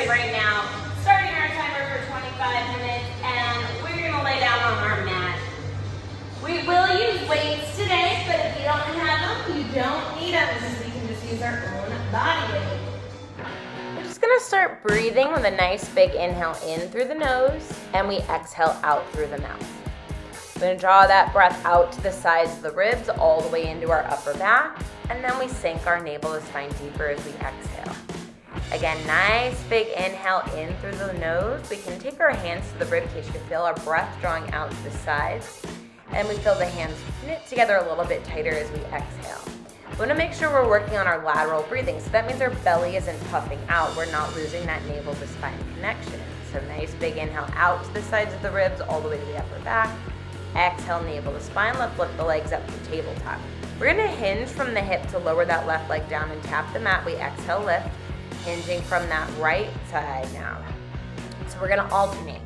started right now, starting our timer for 25 minutes, and we're gonna lay down on our mat. We will use weights today, but if you don't have them, you don't need them because we can just use our own body weight. We're just gonna start breathing with a nice big inhale in through the nose, and we exhale out through the mouth. We're gonna draw that breath out to the sides of the ribs, all the way into our upper back, and then we sink our navel to spine deeper as we exhale. Again, nice big inhale in through the nose. We can take our hands to the rib cage to feel our breath drawing out to the sides. And we feel the hands knit together a little bit tighter as we exhale. We want to make sure we're working on our lateral breathing. So that means our belly isn't puffing out. We're not losing that navel to spine connection. So nice big inhale out to the sides of the ribs, all the way to the upper back. Exhale, navel to spine. Let's lift the legs up to tabletop. We're going to hinge from the hip to lower that left leg down and tap the mat. We exhale, lift, hinging from that right side now. So we're going to alternate.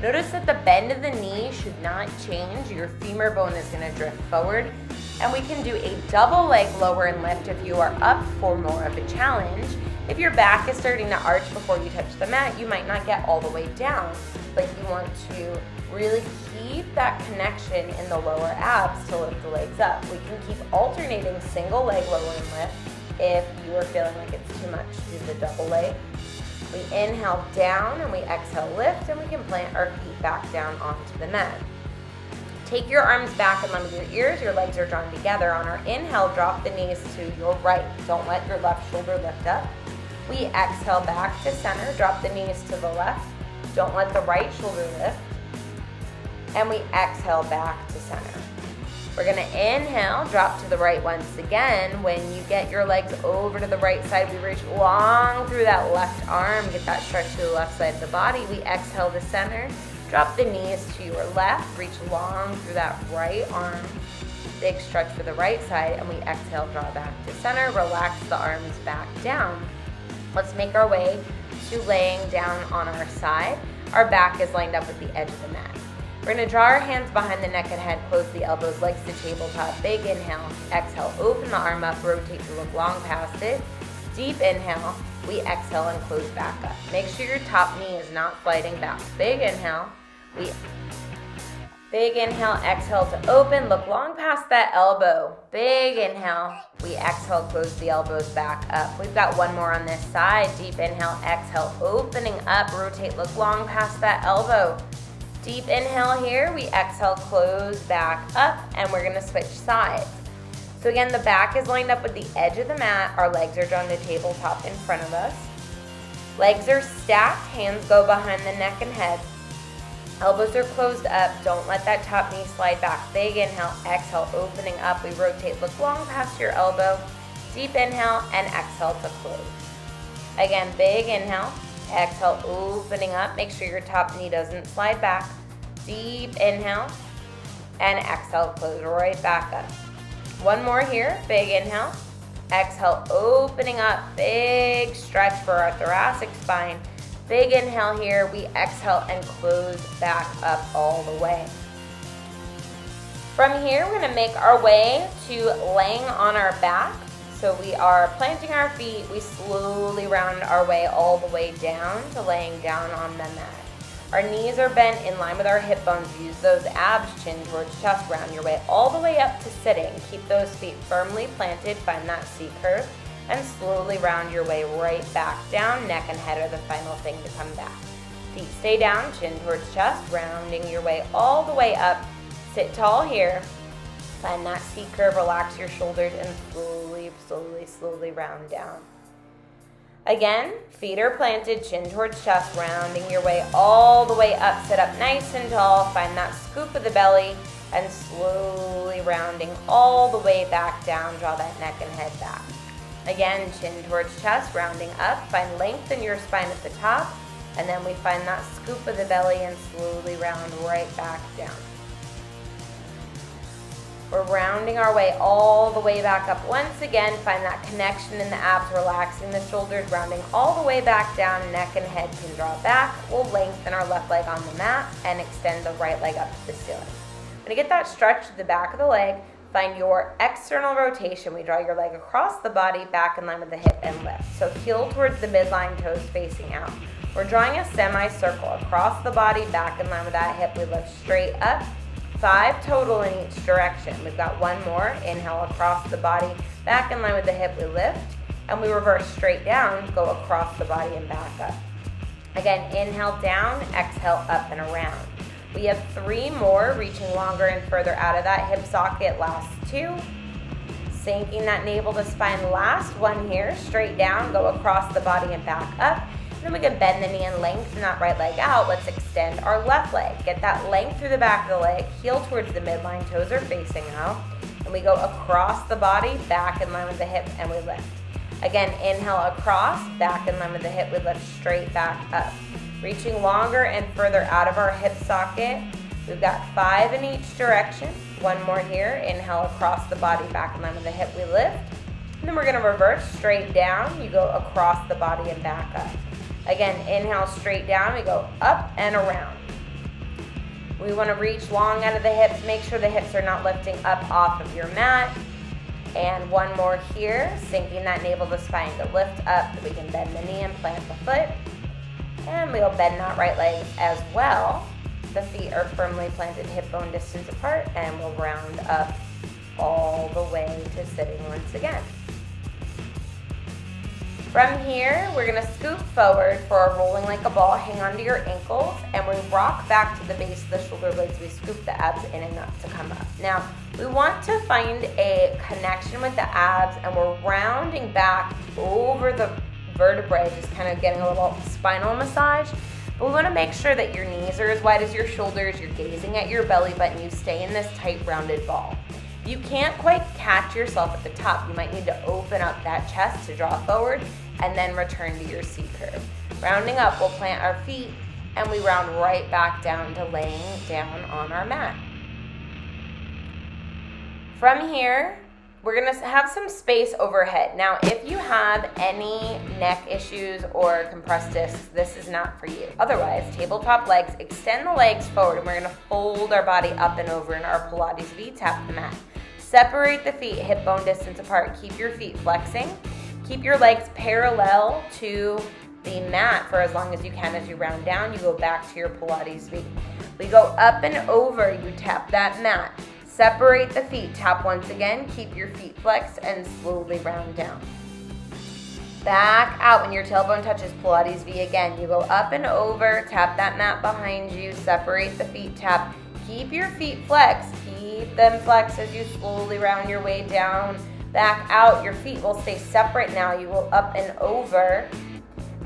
Notice that the bend of the knee should not change. Your femur bone is going to drift forward. And we can do a double leg lower and lift if you are up for more of a challenge. If your back is starting to arch before you touch the mat, you might not get all the way down, but you want to really keep that connection in the lower abs to lift the legs up. We can keep alternating single leg lower and lift if you are feeling like it's too much to do the double leg. We inhale down and we exhale, lift, and we can plant our feet back down onto the mat. Take your arms back in line with your ears. Your legs are drawn together. On our inhale, drop the knees to your right. Don't let your left shoulder lift up. We exhale back to center. Drop the knees to the left. Don't let the right shoulder lift. And we exhale back to center. We're going to inhale, drop to the right once again. When you get your legs over to the right side, we reach long through that left arm. Get that stretch to the left side of the body. We exhale to center. Drop the knees to your left. Reach long through that right arm. Big stretch for the right side. And we exhale, draw back to center. Relax the arms back down. Let's make our way to laying down on our side. Our back is lined up with the edge of the mat. We're going to draw our hands behind the neck and head, close the elbows, legs to tabletop. Big inhale, exhale, open the arm up, rotate to look long past it. Deep inhale, we exhale and close back up. Make sure your top knee is not sliding back. Big inhale, exhale to open, look long past that elbow. Big inhale, we exhale, close the elbows back up. We've got one more on this side. Deep inhale, exhale, opening up, rotate, look long past that elbow. Deep inhale here, we exhale, close back up, and we're gonna switch sides. So again, the back is lined up with the edge of the mat. Our legs are drawn to tabletop in front of us. Legs are stacked, hands go behind the neck and head. Elbows are closed up, don't let that top knee slide back. Big inhale, exhale, opening up, we rotate, look long past your elbow. Deep inhale and exhale to close. Again, big inhale. Exhale, opening up. Make sure your top knee doesn't slide back. Deep inhale. And exhale, close right back up. One more here. Big inhale. Exhale, opening up. Big stretch for our thoracic spine. Big inhale here. We exhale and close back up all the way. From here, we're going to make our way to laying on our back. So we are planting our feet, we slowly round our way all the way down to laying down on the mat. Our knees are bent in line with our hip bones. Use those abs, chin towards chest, round your way all the way up to sitting. Keep those feet firmly planted, find that C curve, and slowly round your way right back down. Neck and head are the final thing to come back. Feet stay down, chin towards chest, rounding your way all the way up. Sit tall here. Find that C curve, relax your shoulders, and slowly round down. Again, feet are planted, chin towards chest, rounding your way all the way up. Sit up nice and tall, find that scoop of the belly, and slowly rounding all the way back down. Draw that neck and head back. Again, chin towards chest, rounding up. Find length in your spine at the top, and then we find that scoop of the belly and slowly round right back down. We're rounding our way all the way back up. Once again, find that connection in the abs, relaxing the shoulders, rounding all the way back down. Neck and head can draw back. We'll lengthen our left leg on the mat and extend the right leg up to the ceiling. When you get that stretch to the back of the leg, find your external rotation. We draw your leg across the body, back in line with the hip and lift. So heel towards the midline, toes facing out. We're drawing a semicircle across the body, back in line with that hip. We lift straight up. 5 total in each direction. We've got one more. Inhale across the body, back in line with the hip. We lift, and we reverse straight down, go across the body and back up. Again, inhale down, exhale up and around. We have 3 more, reaching longer and further out of that hip socket. Last 2. Sinking that navel to spine. Last one here, straight down, go across the body and back up. Then we can bend the knee and lengthen that right leg out. Let's extend our left leg. Get that length through the back of the leg, heel towards the midline, toes are facing out. And we go across the body, back in line with the hip, and we lift. Again, inhale across, back in line with the hip, we lift straight back up. Reaching longer and further out of our hip socket. We've got 5 in each direction. One more here. Inhale across the body, back in line with the hip, we lift. And then we're gonna reverse straight down. You go across the body and back up. Again, inhale straight down, we go up and around. We wanna reach long out of the hips. Make sure the hips are not lifting up off of your mat. And one more here, sinking that navel to spine to lift up so we can bend the knee and plant the foot. And we'll bend that right leg as well. The feet are firmly planted hip bone distance apart, and we'll round up all the way to sitting once again. From here, we're gonna scoop forward for a rolling like a ball. Hang onto your ankles, and we rock back to the base of the shoulder blades. We scoop the abs in and up to come up. Now, we want to find a connection with the abs, and we're rounding back over the vertebrae, just kind of getting a little spinal massage. But we want to make sure that your knees are as wide as your shoulders, you're gazing at your belly button, you stay in this tight rounded ball. You can't quite catch yourself at the top. You might need to open up that chest to draw forward and then return to your C curve. Rounding up, we'll plant our feet and we round right back down to laying down on our mat. From here, we're gonna have some space overhead. Now, if you have any neck issues or compressed discs, this is not for you. Otherwise, tabletop legs, extend the legs forward, and we're gonna fold our body up and over in our Pilates V, tap the mat. Separate the feet, hip bone distance apart. Keep your feet flexing. Keep your legs parallel to the mat for as long as you can. As you round down, you go back to your Pilates V. We go up and over, you tap that mat. Separate the feet, tap once again, keep your feet flexed, and slowly round down. Back out when your tailbone touches Pilates V again. You go up and over, tap that mat behind you, separate the feet, tap. Keep your feet flexed, keep them flexed as you slowly round your way down. Back out, your feet will stay separate now. You go up and over,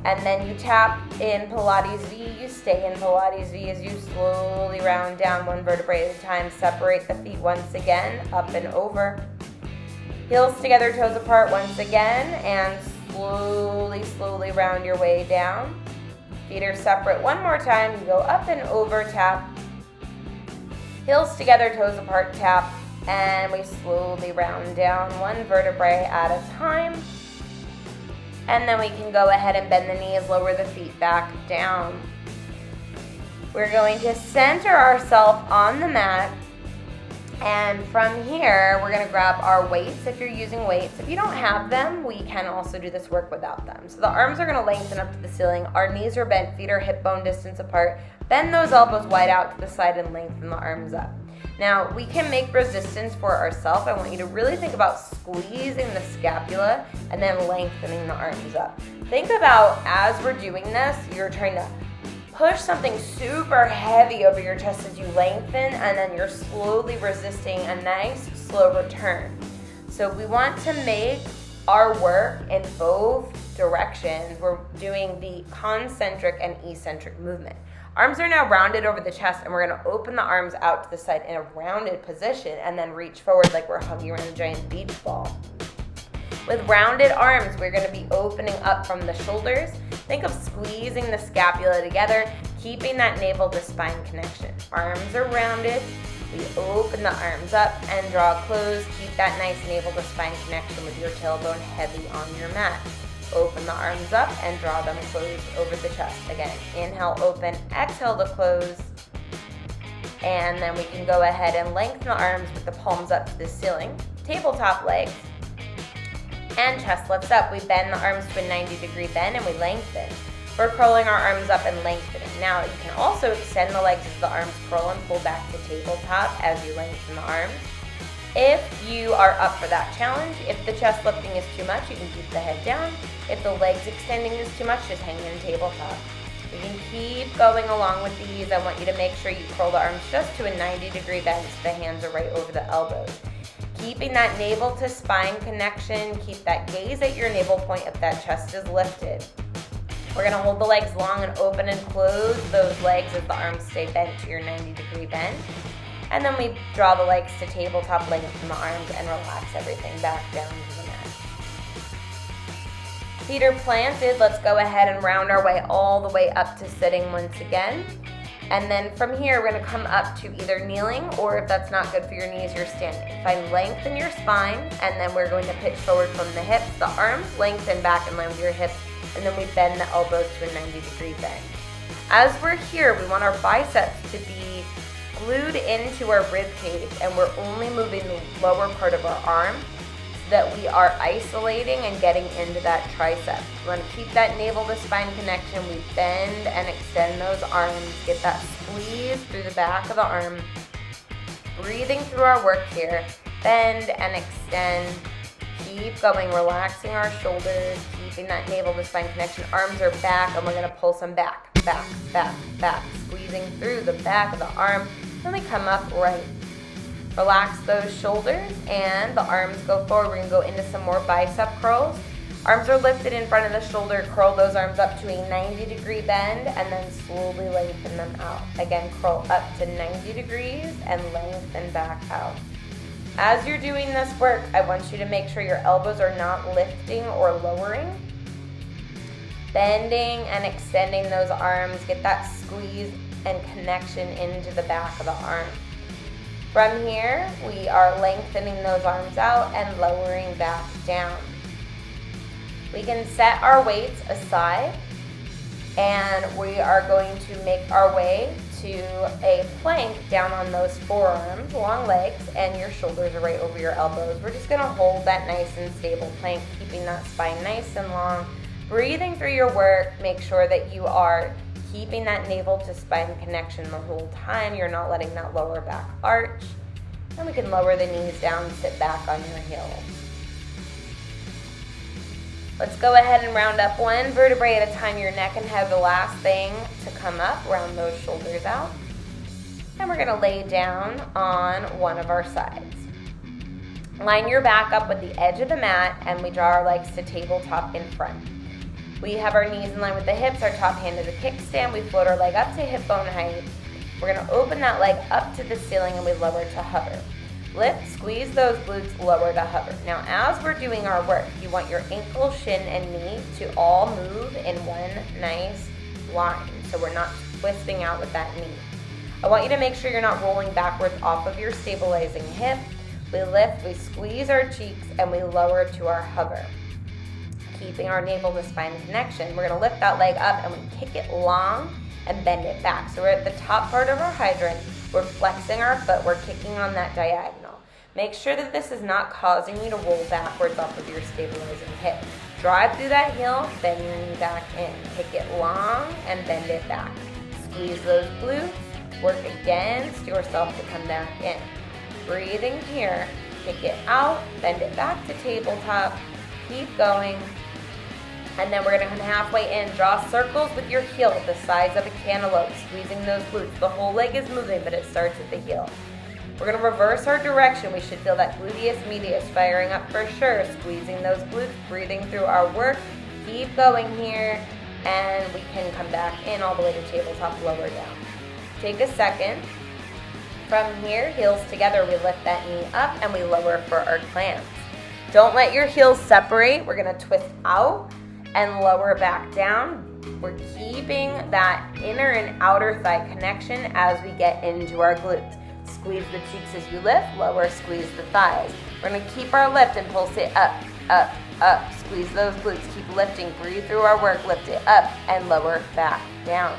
and then you tap in Pilates V. You stay in Pilates V as you slowly round down one vertebrae at a time. Separate the feet once again, up and over. Heels together, toes apart once again, and slowly round your way down. Feet are separate one more time. You go up and over, tap. Heels together, toes apart, tap. And we slowly round down one vertebrae at a time. And then we can go ahead and bend the knees, lower the feet back down. We're going to center ourselves on the mat. And from here, we're gonna grab our weights if you're using weights. If you don't have them, we can also do this work without them. So the arms are gonna lengthen up to the ceiling. Our knees are bent, feet are hip bone distance apart. Bend those elbows wide out to the side and lengthen the arms up. Now, we can make resistance for ourselves. I want you to really think about squeezing the scapula and then lengthening the arms up. Think about, as we're doing this, you're trying to push something super heavy over your chest as you lengthen, and then you're slowly resisting a nice, slow return. So we want to make our work in both directions. We're doing the concentric and eccentric movement. Arms are now rounded over the chest, and we're gonna open the arms out to the side in a rounded position and then reach forward like we're hugging around a giant beach ball. With rounded arms, we're gonna be opening up from the shoulders. Think of squeezing the scapula together, keeping that navel to spine connection. Arms are rounded. We open the arms up and draw close. Keep that nice navel to spine connection with your tailbone heavy on your mat. Open the arms up and draw them closed over the chest. Again, inhale, open, exhale to close. And then we can go ahead and lengthen the arms with the palms up to the ceiling. Tabletop legs and chest lifts up. We bend the arms to a 90-degree bend and we lengthen. We're curling our arms up and lengthening. Now, you can also extend the legs as the arms curl and pull back to tabletop as you lengthen the arms. If you are up for that challenge, if the chest lifting is too much, you can keep the head down. If the legs extending is too much, just hang in tabletop. You can keep going along with these. I want you to make sure you curl the arms just to a 90-degree bend so the hands are right over the elbows. Keeping that navel to spine connection, keep that gaze at your navel point if that chest is lifted. We're gonna hold the legs long and open and close those legs as the arms stay bent to your 90-degree bend. And then we draw the legs to tabletop, lengthen the arms, and relax everything back down to the mat. Feet are planted. Let's go ahead and round our way all the way up to sitting once again. And then from here, we're gonna come up to either kneeling, or if that's not good for your knees, you're standing. Find length in your spine, and then we're going to pitch forward from the hips. The arms lengthen back in line with your hips, and then we bend the elbows to a 90-degree bend. As we're here, we want our biceps to be glued into our rib cage, and we're only moving the lower part of our arm so that we are isolating and getting into that tricep. We want to keep that navel to spine connection. We bend and extend those arms, get that squeeze through the back of the arm. Breathing through our work here, bend and extend. Keep going, relaxing our shoulders, keeping that navel to spine connection. Arms are back, and we're gonna pulse them back, back, back, back. Squeezing through the back of the arm. Then we come up right. Relax those shoulders, and the arms go forward. We're gonna go into some more bicep curls. Arms are lifted in front of the shoulder. Curl those arms up to a 90-degree bend, and then slowly lengthen them out. Again, curl up to 90 degrees and lengthen back out. As you're doing this work, I want you to make sure your elbows are not lifting or lowering. Bending and extending those arms. Get that squeeze and connection into the back of the arm. From here, we are lengthening those arms out and lowering back down. We can set our weights aside, and we are going to make our way to a plank down on those forearms, long legs, and your shoulders are right over your elbows. We're just gonna hold that nice and stable plank, keeping that spine nice and long. Breathing through your work, make sure that you are keeping that navel to spine connection the whole time. You're not letting that lower back arch. And we can lower the knees down, sit back on your heels. Let's go ahead and round up one vertebrae at a time, your neck and head, the last thing to come up. Round those shoulders out. And we're gonna lay down on one of our sides. Line your back up with the edge of the mat, and we draw our legs to tabletop in front. We have our knees in line with the hips, our top hand is a kickstand. We float our leg up to hip bone height. We're gonna open that leg up to the ceiling, and we lower to hover. Lift, squeeze those glutes, lower to hover. Now, as we're doing our work, you want your ankle, shin, and knee to all move in one nice line, so we're not twisting out with that knee. I want you to make sure you're not rolling backwards off of your stabilizing hip. We lift, we squeeze our cheeks, and we lower to our hover. Keeping our navel to spine connection, we're gonna lift that leg up, and we kick it long and bend it back. So we're at the top part of our hydrant. We're flexing our foot, we're kicking on that diagonal. Make sure that this is not causing you to roll backwards off of your stabilizing hip. Drive through that heel, bend your knee back in. Kick it long and bend it back. Squeeze those glutes, work against yourself to come back in. Breathing here, kick it out, bend it back to tabletop, keep going. And then we're gonna come halfway in, draw circles with your heel the size of a cantaloupe, squeezing those glutes. The whole leg is moving, but it starts at the heel. We're gonna reverse our direction. We should feel that gluteus medius firing up for sure, squeezing those glutes, breathing through our work. Keep going here, and we can come back in all the way to tabletop, lower down. Take a second. From here, heels together, we lift that knee up and we lower for our clams. Don't let your heels separate. We're gonna twist out and lower back down. We're keeping that inner and outer thigh connection as we get into our glutes. Squeeze the cheeks as you lift, lower, squeeze the thighs. We're gonna keep our lift and pulse it up, up, up. Squeeze those glutes, keep lifting, breathe through our work, lift it up and lower back down.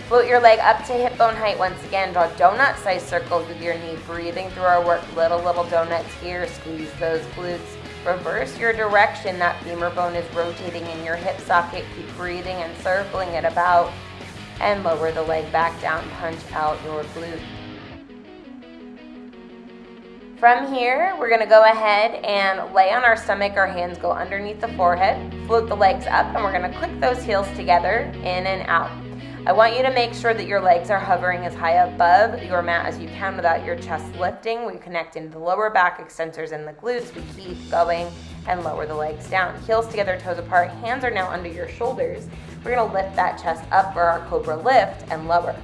Float your leg up to hip bone height once again. Draw donut-sized circles with your knee, breathing through our work. Little donuts here, squeeze those glutes. Reverse your direction. That femur bone is rotating in your hip socket. Keep breathing and circling it about. And lower the leg back down. Punch out your glute. From here, we're gonna go ahead and lay on our stomach. Our hands go underneath the forehead. Float the legs up, and we're gonna click those heels together, in and out. I want you to make sure that your legs are hovering as high above your mat as you can without your chest lifting. We connect into the lower back extensors and the glutes. We keep going and lower the legs down. Heels together, toes apart. Hands are now under your shoulders. We're gonna lift that chest up for our cobra lift and lower.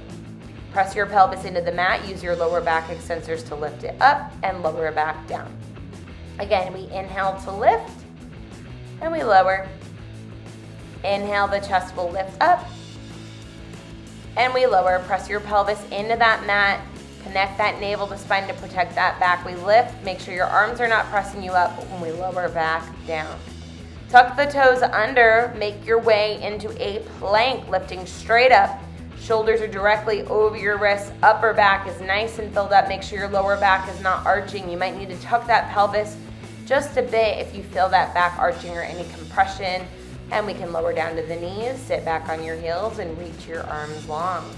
Press your pelvis into the mat. Use your lower back extensors to lift it up and lower it back down. Again, we inhale to lift and we lower. Inhale, the chest will lift up and we lower. Press your pelvis into that mat. Connect that navel to spine to protect that back. We lift. Make sure your arms are not pressing you up when we lower back down. Tuck the toes under. Make your way into a plank, lifting straight up. Shoulders are directly over your wrists. Upper back is nice and filled up. Make sure your lower back is not arching. You might need to tuck that pelvis just a bit if you feel that back arching or any compression. And we can lower down to the knees. Sit back on your heels and reach your arms long.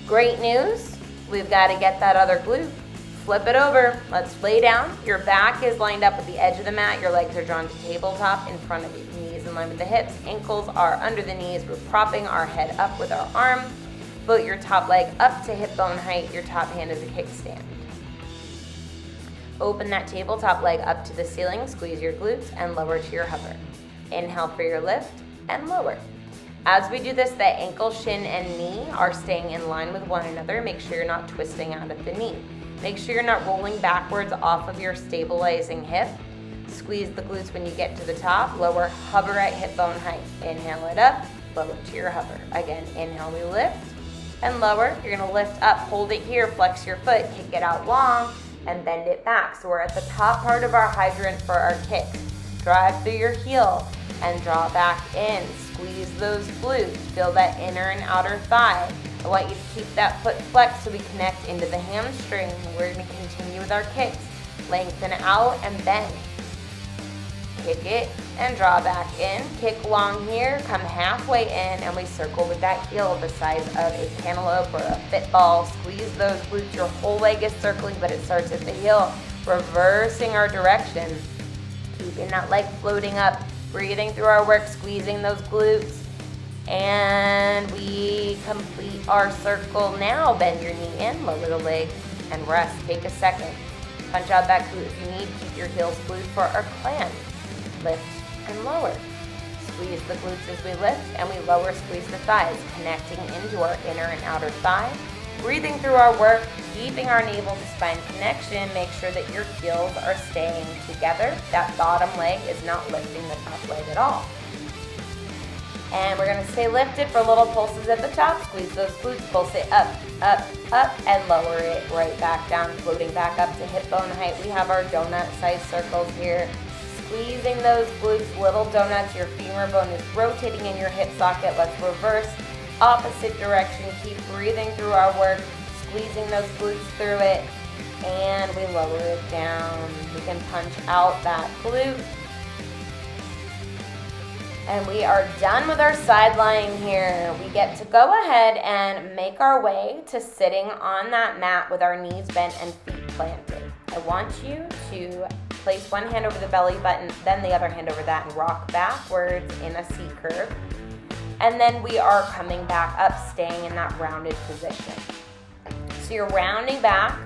Great news. We've got to get that other glute. Flip it over. Let's lay down. Your back is lined up with the edge of the mat. Your legs are drawn to tabletop in front of you. Knees in line with the hips. Ankles are under the knees. We're propping our head up with our arm. Float your top leg up to hip bone height. Your top hand is a kickstand. Open that tabletop leg up to the ceiling. Squeeze your glutes and lower to your hover. Inhale for your lift and lower. As we do this, the ankle, shin, and knee are staying in line with one another. Make sure you're not twisting out at the knee. Make sure you're not rolling backwards off of your stabilizing hip. Squeeze the glutes when you get to the top. Lower, hover at hip bone height. Inhale it up, lower to your hover. Again, inhale, we lift and lower. You're gonna lift up, hold it here, flex your foot, kick it out long, and bend it back. So we're at the top part of our hydrant for our kick. Drive through your heel and draw back in. Squeeze those glutes. Feel that inner and outer thigh. I want you to keep that foot flexed so we connect into the hamstring. We're going to continue with our kicks. Lengthen out and bend. Kick it and draw back in. Kick long here, come halfway in, and we circle with that heel the size of a cantaloupe or a football. Squeeze those glutes. Your whole leg is circling, but it starts at the heel. Reversing our direction. Keeping that leg floating up. Breathing through our work, squeezing those glutes. And we complete our circle now. Bend your knee in, lower the leg, and rest. Take a second. Punch out that glute if you need. Keep your heels glued for our clamp. Lift and lower. Squeeze the glutes as we lift, and we lower, squeeze the thighs, connecting into our inner and outer thigh. Breathing through our work, keeping our navel to spine connection. Make sure that your heels are staying together. That bottom leg is not lifting the top leg at all. And we're going to stay lifted for little pulses at the top. Squeeze those glutes, pulse it up, up, up, and lower it right back down, floating back up to hip bone height. We have our donut-sized circles here. Squeezing those glutes, little donuts. Your femur bone is rotating in your hip socket. Let's reverse. Opposite direction. Keep breathing through our work, squeezing those glutes through it, and we lower it down. We can punch out that glute. And we are done with our side lying here. We get to go ahead and make our way to sitting on that mat with our knees bent and feet planted. I want you to place one hand over the belly button, then the other hand over that, and rock backwards in a C curve. And then we are coming back up, staying in that rounded position. So you're rounding back,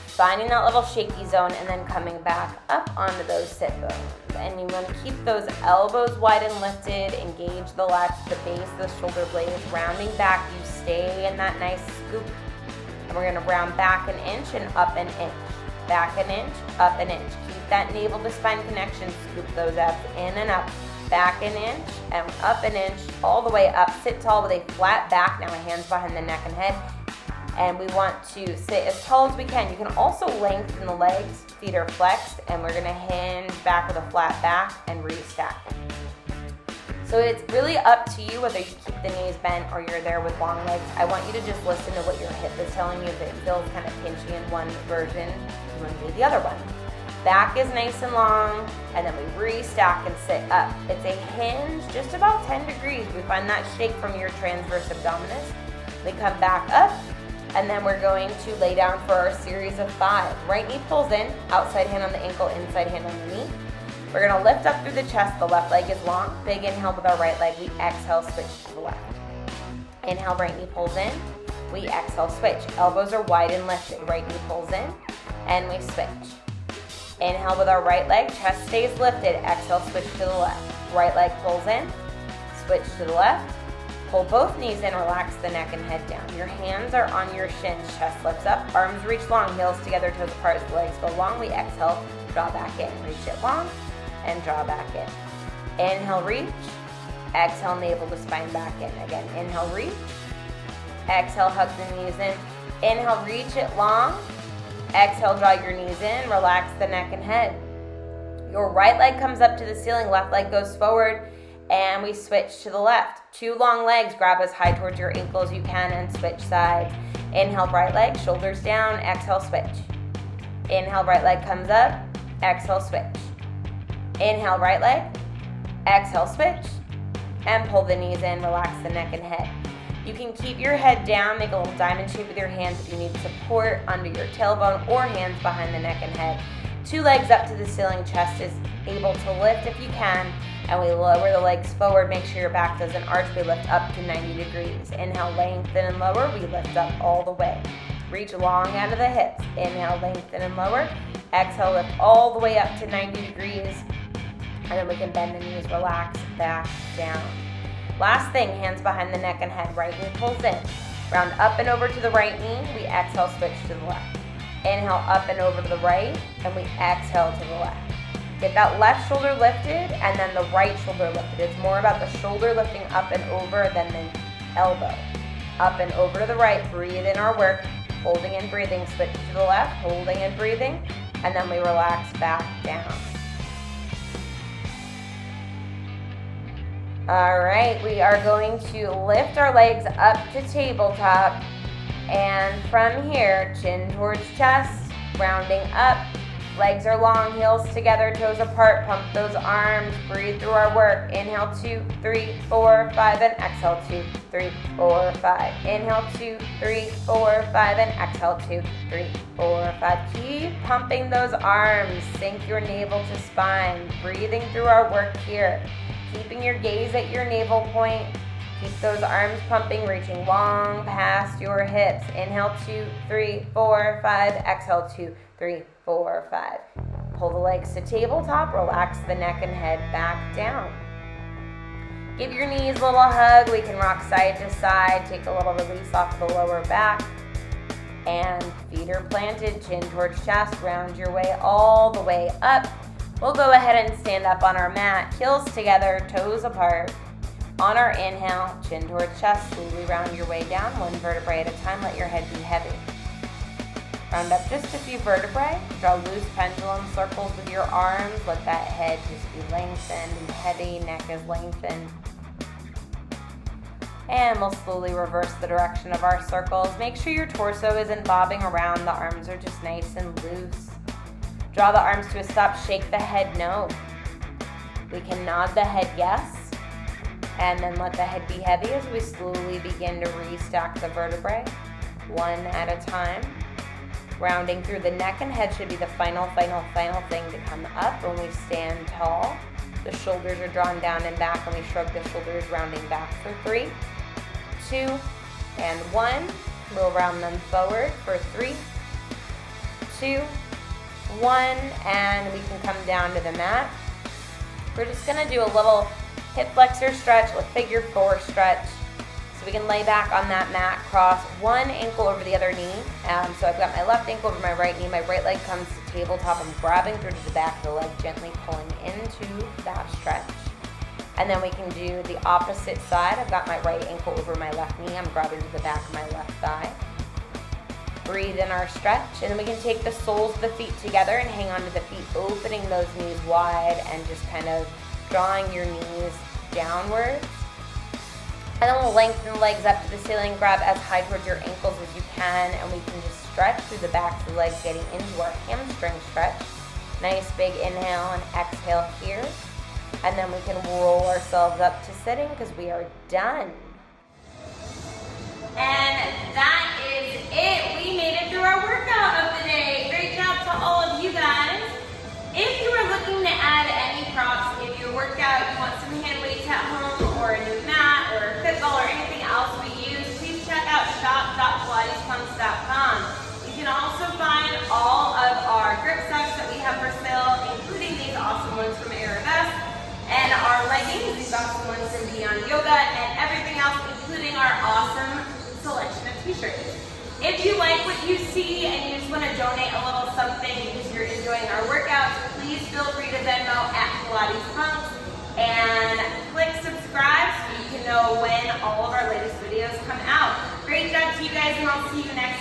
finding that little shaky zone, and then coming back up onto those sit bones. And you want to keep those elbows wide and lifted, engage the lats, the base of the shoulder blades. Rounding back, you stay in that nice scoop. And we're going to round back an inch and up an inch. Back an inch, up an inch. Keep that navel to spine connection. Scoop those abs in and up. Back an inch and up an inch, all the way up. Sit tall with a flat back. Now hands behind the neck and head. And we want to sit as tall as we can. You can also lengthen the legs. Feet are flexed, and we're gonna hinge back with a flat back and restack. So it's really up to you whether you keep the knees bent or you're there with long legs. I want you to just listen to what your hip is telling you. If it feels kind of pinchy in one version, you want to do the other one. Back is nice and long, and then we restack and sit up. It's a hinge, just about 10 degrees. We find that shake from your transverse abdominis. We come back up, and then we're going to lay down for our series of 5. Right knee pulls in, outside hand on the ankle, inside hand on the knee. We're gonna lift up through the chest. The left leg is long. Big inhale with our right leg. We exhale, switch to the left. Inhale, right knee pulls in. We exhale, switch. Elbows are wide and lifted. Right knee pulls in, and we switch. Inhale with our right leg. Chest stays lifted. Exhale, switch to the left. Right leg pulls in. Switch to the left. Pull both knees in. Relax the neck and head down. Your hands are on your shins. Chest lifts up. Arms reach long. Heels together. Toes apart as the legs go long. We exhale. Draw back in. Reach it long. And draw back in. Inhale, reach. Exhale, navel to spine back in. Again, inhale, reach. Exhale, hug the knees in. Inhale, reach it long. Exhale, draw your knees in. Relax the neck and head. Your right leg comes up to the ceiling. Left leg goes forward. And we switch to the left. 2 long legs. Grab as high towards your ankle as you can and switch sides. Inhale, right leg. Shoulders down. Exhale, switch. Inhale, right leg comes up. Exhale, switch. Inhale, right leg. Exhale, switch. And pull the knees in. Relax the neck and head. You can keep your head down. Make a little diamond shape with your hands if you need support under your tailbone or hands behind the neck and head. 2 legs up to the ceiling. Chest is able to lift if you can. And we lower the legs forward. Make sure your back doesn't arch. We lift up to 90 degrees. Inhale, lengthen and lower. We lift up all the way. Reach long out of the hips. Inhale, lengthen and lower. Exhale, lift all the way up to 90 degrees. And then we can bend the knees, relax, back, down. Last thing, hands behind the neck and head. Right knee pulls in. Round up and over to the right knee. We exhale, switch to the left. Inhale, up and over to the right. And we exhale to the left. Get that left shoulder lifted and then the right shoulder lifted. It's more about the shoulder lifting up and over than the elbow. Up and over to the right. Breathe in our work. Holding and breathing. Switch to the left. Holding and breathing. And then we relax back down. All right, we are going to lift our legs up to tabletop, and from here, chin towards chest, rounding up, legs are long, heels together, toes apart, pump those arms, breathe through our work. Inhale, 2, 3, 4, 5, and exhale, 2, 3, 4, 5. Inhale, 2, 3, 4, 5, and exhale, 2, 3, 4, 5. Keep pumping those arms, sink your navel to spine, breathing through our work here. Keeping your gaze at your navel point. Keep those arms pumping, reaching long past your hips. Inhale, 2, 3, 4, 5. Exhale, 2, 3, 4, 5. Pull the legs to tabletop. Relax the neck and head back down. Give your knees a little hug. We can rock side to side. Take a little release off the lower back. And feet are planted, chin towards chest. Round your way all the way up. We'll go ahead and stand up on our mat, heels together, toes apart. On our inhale, chin towards chest, slowly round your way down, 1 vertebrae at a time. Let your head be heavy. Round up just a few vertebrae. Draw loose pendulum circles with your arms. Let that head just be lengthened and heavy. Neck is lengthened. And we'll slowly reverse the direction of our circles. Make sure your torso isn't bobbing around. The arms are just nice and loose. Draw the arms to a stop, shake the head no. We can nod the head yes, and then let the head be heavy as we slowly begin to restack the vertebrae, 1 at a time. Rounding through the neck and head should be the final thing to come up when we stand tall. The shoulders are drawn down and back, and we shrug the shoulders, rounding back for 3, 2, and 1. We'll round them forward for 3, 2, 1, and we can come down to the mat. We're just going to do a little hip flexor stretch, a figure 4 stretch. So we can lay back on that mat, cross 1 ankle over the other knee. So I've got my left ankle over my right knee. My right leg comes to tabletop. I'm grabbing through to the back of the leg, gently pulling into that stretch. And then we can do the opposite side. I've got my right ankle over my left knee. I'm grabbing to the back of my left thigh. Breathe in our stretch, and then we can take the soles of the feet together and hang on to the feet, opening those knees wide and just kind of drawing your knees downwards. And then we'll lengthen the legs up to the ceiling, grab as high towards your ankles as you can, and we can just stretch through the backs of the legs, getting into our hamstring stretch. Nice big inhale and exhale here. And then we can roll ourselves up to sitting because we are done. And that is it. We made it through our workout of the day. Great job to all of you guys. If you are looking to add any props in your workout, you want some hand weights at home or a new mat or a fit ball or anything else we use, please check out shop.pilatespunx.com. You can also find all of our grip sets that we have for sale, including these awesome ones from Arabesque, and our leggings, these awesome ones from Beyond Yoga, and everything else, including our awesome selection of t-shirts. If you like what you see and you just want to donate a little something because you're enjoying our workouts, please feel free to Venmo at Pilates Punx and click subscribe so you can know when all of our latest videos come out. Great job to you guys, and I'll see you next